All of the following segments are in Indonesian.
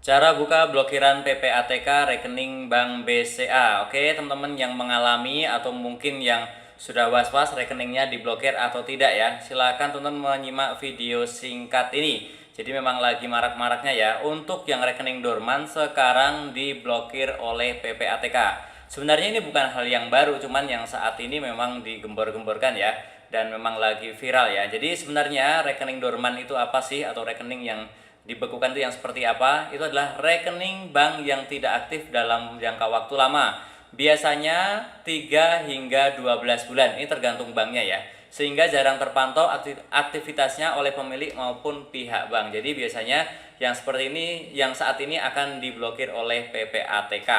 Cara buka blokiran PPATK rekening Bank BCA. Oke, teman-teman yang mengalami atau mungkin yang sudah was-was rekeningnya diblokir atau tidak ya, silakan teman-teman menyimak video singkat ini. Jadi memang lagi marak-maraknya ya untuk yang rekening dorman sekarang diblokir oleh PPATK. Sebenarnya ini bukan hal yang baru, cuman yang saat ini memang digembor-gemborkan ya dan memang lagi viral ya. Jadi sebenarnya rekening dorman itu apa sih, atau rekening yang dibekukan itu yang seperti apa? Itu adalah rekening bank yang tidak aktif dalam jangka waktu lama. Biasanya 3 hingga 12 bulan. Ini tergantung banknya ya. Sehingga jarang terpantau aktivitasnya oleh pemilik maupun pihak bank. Jadi biasanya yang seperti ini, yang saat ini akan diblokir oleh PPATK.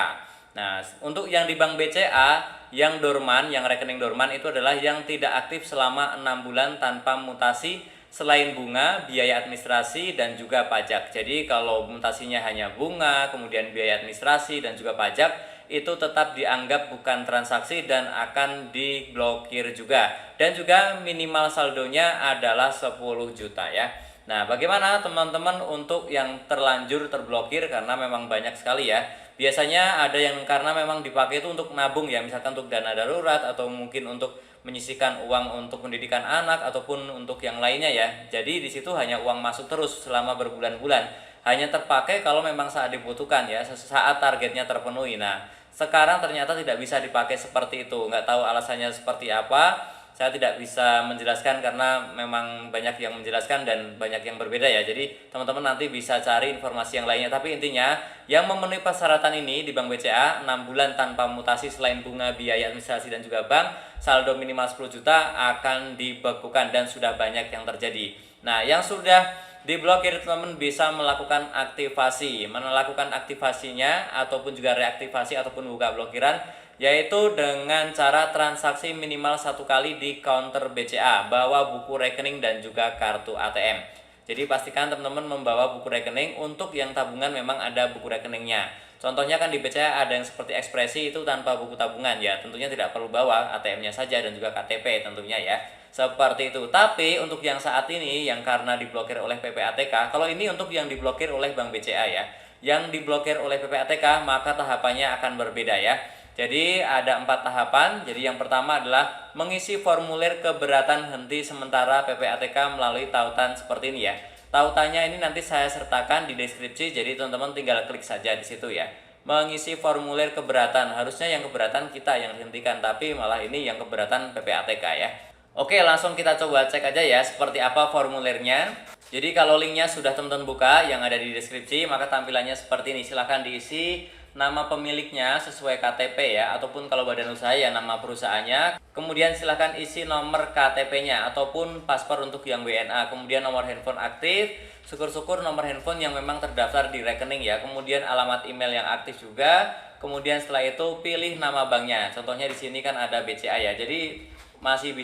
Nah, untuk yang di Bank BCA, yang dorman, yang rekening dorman itu adalah yang tidak aktif selama 6 bulan tanpa mutasi selain bunga, biaya administrasi, dan juga pajak. Jadi kalau mutasinya hanya bunga, kemudian biaya administrasi, dan juga pajak, itu tetap dianggap bukan transaksi dan akan diblokir juga. Dan juga minimal saldonya adalah 10 juta ya. Nah, bagaimana teman-teman untuk yang terlanjur terblokir, karena memang banyak sekali ya. Biasanya ada yang karena memang dipakai itu untuk nabung ya, misalkan untuk dana darurat atau mungkin untuk menyisihkan uang untuk pendidikan anak ataupun untuk yang lainnya ya. Jadi di situ hanya uang masuk terus selama berbulan-bulan. Hanya terpakai kalau memang saat dibutuhkan ya, saat targetnya terpenuhi. Nah, sekarang ternyata tidak bisa dipakai seperti itu. Nggak tahu alasannya seperti apa. Saya tidak bisa menjelaskan karena memang banyak yang menjelaskan dan banyak yang berbeda ya. Jadi teman-teman nanti bisa cari informasi yang lainnya. Tapi intinya yang memenuhi persyaratan ini di Bank BCA 6 bulan tanpa mutasi selain bunga, biaya administrasi, dan juga bank, saldo minimal 10 juta akan dibekukan dan sudah banyak yang terjadi. Nah, yang sudah diblokir teman-teman bisa melakukan aktivasi. Melakukan aktivasinya ataupun juga reaktivasi ataupun buka blokiran yaitu dengan cara transaksi minimal 1 kali di counter BCA, bawa buku rekening dan juga kartu ATM. Jadi pastikan teman-teman membawa buku rekening. Untuk yang tabungan memang ada buku rekeningnya. Contohnya kan di BCA ada yang seperti ekspresi, itu tanpa buku tabungan ya. Tentunya tidak perlu bawa ATM-nya saja dan juga KTP tentunya ya. Seperti itu. Tapi untuk yang saat ini yang karena diblokir oleh PPATK, kalau ini untuk yang diblokir oleh Bank BCA ya. Yang diblokir oleh PPATK maka tahapannya akan berbeda ya. Jadi ada 4 tahapan. Jadi yang pertama adalah mengisi formulir keberatan henti sementara PPATK melalui tautan seperti ini ya. Tautannya ini nanti saya sertakan di deskripsi, jadi teman-teman tinggal klik saja di situ ya. Mengisi formulir keberatan, harusnya yang keberatan kita yang dihentikan, tapi malah ini yang keberatan PPATK ya. Oke, langsung kita coba cek aja ya seperti apa formulirnya. Jadi kalau linknya sudah teman-teman buka yang ada di deskripsi, maka tampilannya seperti ini. Silahkan diisi nama pemiliknya sesuai KTP ya, ataupun kalau badan usaha ya nama perusahaannya. Kemudian silahkan isi nomor KTP-nya ataupun paspor untuk yang WNA. Kemudian nomor handphone aktif, syukur-syukur nomor handphone yang memang terdaftar di rekening ya. Kemudian alamat email yang aktif juga. Kemudian setelah itu pilih nama banknya. Contohnya di sini kan ada BCA ya. Jadi masih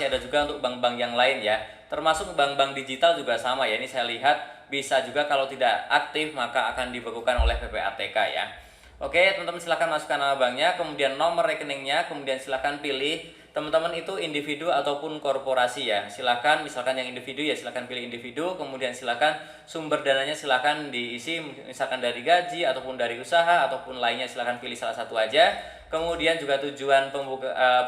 ada juga untuk bank-bank yang lain ya. Termasuk bank-bank digital juga sama ya. Ini saya lihat bisa juga kalau tidak aktif maka akan dibekukan oleh PPATK ya. Oke, teman-teman silahkan masukkan nama banknya, kemudian nomor rekeningnya, kemudian silahkan pilih teman-teman itu individu ataupun korporasi ya. Silahkan, misalkan yang individu ya silahkan pilih individu, kemudian silahkan sumber dananya silahkan diisi, misalkan dari gaji ataupun dari usaha ataupun lainnya, silahkan pilih salah satu aja. Kemudian juga tujuan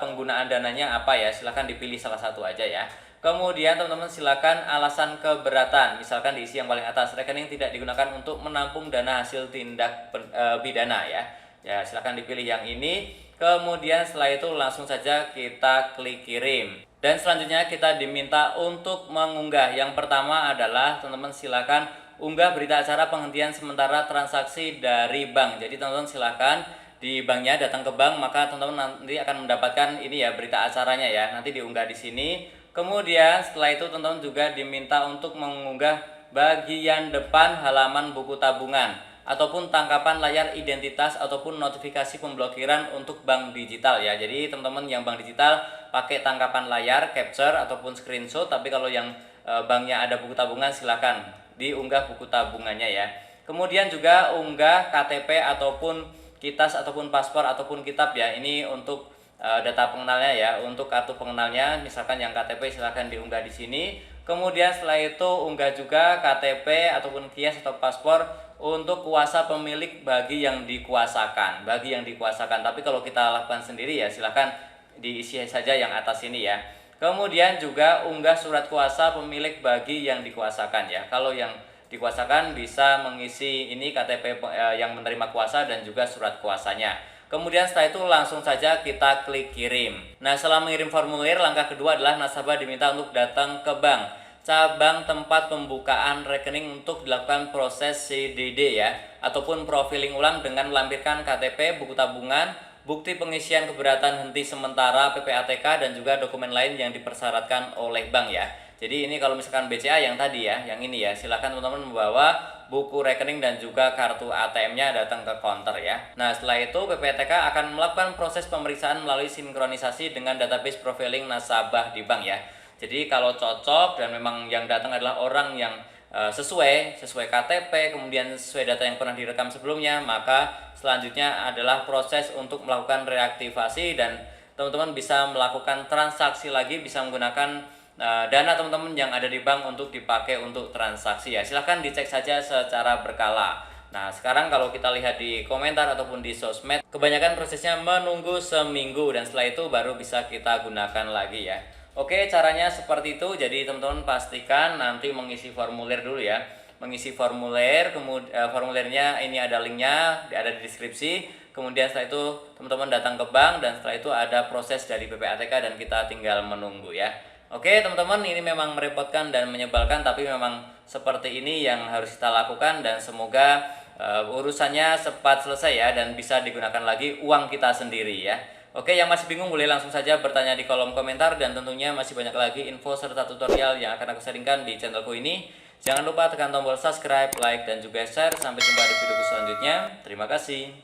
penggunaan dananya apa ya, silahkan dipilih salah satu aja ya. Kemudian teman-teman silakan alasan keberatan, misalkan diisi yang paling atas, rekening tidak digunakan untuk menampung dana hasil tindak pidana ya. Ya, silakan dipilih yang ini. Kemudian setelah itu langsung saja kita klik kirim. Dan selanjutnya kita diminta untuk mengunggah. Yang pertama adalah teman-teman silakan unggah berita acara penghentian sementara transaksi dari bank. Jadi teman-teman silakan di banknya datang ke bank, maka teman-teman nanti akan mendapatkan ini ya berita acaranya ya. Nanti diunggah di sini. Kemudian setelah itu teman-teman juga diminta untuk mengunggah bagian depan halaman buku tabungan ataupun tangkapan layar identitas ataupun notifikasi pemblokiran untuk bank digital ya. Jadi teman-teman yang bank digital pakai tangkapan layar, capture ataupun screenshot, tapi kalau yang banknya ada buku tabungan silakan diunggah buku tabungannya ya. Kemudian juga unggah KTP ataupun kitas ataupun paspor ataupun kitab ya. Ini untuk data pengenalnya ya. Untuk kartu pengenalnya misalkan yang KTP silahkan diunggah di sini. Kemudian setelah itu unggah juga KTP ataupun KIAS atau paspor untuk kuasa pemilik bagi yang dikuasakan. Tapi kalau kita lakukan sendiri ya silahkan diisi saja yang atas ini ya. Kemudian juga unggah surat kuasa pemilik bagi yang dikuasakan ya. Kalau yang dikuasakan bisa mengisi ini KTP yang menerima kuasa dan juga surat kuasanya. Kemudian setelah itu langsung saja kita klik kirim. Nah, setelah mengirim formulir, langkah kedua adalah nasabah diminta untuk datang ke bank cabang tempat pembukaan rekening untuk dilakukan proses CDD ya, ataupun profiling ulang dengan melampirkan KTP, buku tabungan, bukti pengisian keberatan henti sementara PPATK dan juga dokumen lain yang dipersyaratkan oleh bank ya. Jadi ini kalau misalkan BCA yang tadi ya, yang ini ya, silakan teman-teman membawa buku rekening dan juga kartu ATM-nya datang ke counter ya. Nah, setelah itu PPATK akan melakukan proses pemeriksaan melalui sinkronisasi dengan database profiling nasabah di bank ya. Jadi kalau cocok dan memang yang datang adalah orang yang sesuai KTP, kemudian sesuai data yang pernah direkam sebelumnya, maka selanjutnya adalah proses untuk melakukan reaktivasi dan teman-teman bisa melakukan transaksi lagi, bisa menggunakan dana teman-teman yang ada di bank untuk dipakai untuk transaksi ya. Silahkan dicek saja secara berkala. Nah, sekarang kalau kita lihat di komentar ataupun di sosmed, kebanyakan prosesnya menunggu seminggu dan setelah itu baru bisa kita gunakan lagi ya. Oke, caranya seperti itu. Jadi teman-teman pastikan nanti mengisi formulir dulu ya. Mengisi formulir, kemudian formulirnya ini ada linknya, ada di deskripsi. Kemudian setelah itu teman-teman datang ke bank dan setelah itu ada proses dari PPATK dan kita tinggal menunggu ya. Oke teman-teman, ini memang merepotkan dan menyebalkan, tapi memang seperti ini yang harus kita lakukan dan semoga urusannya cepat selesai ya dan bisa digunakan lagi uang kita sendiri ya. Oke, yang masih bingung boleh langsung saja bertanya di kolom komentar dan tentunya masih banyak lagi info serta tutorial yang akan aku sharingkan di channelku ini. Jangan lupa tekan tombol subscribe, like, dan juga share. Sampai jumpa di videoku selanjutnya. Terima kasih.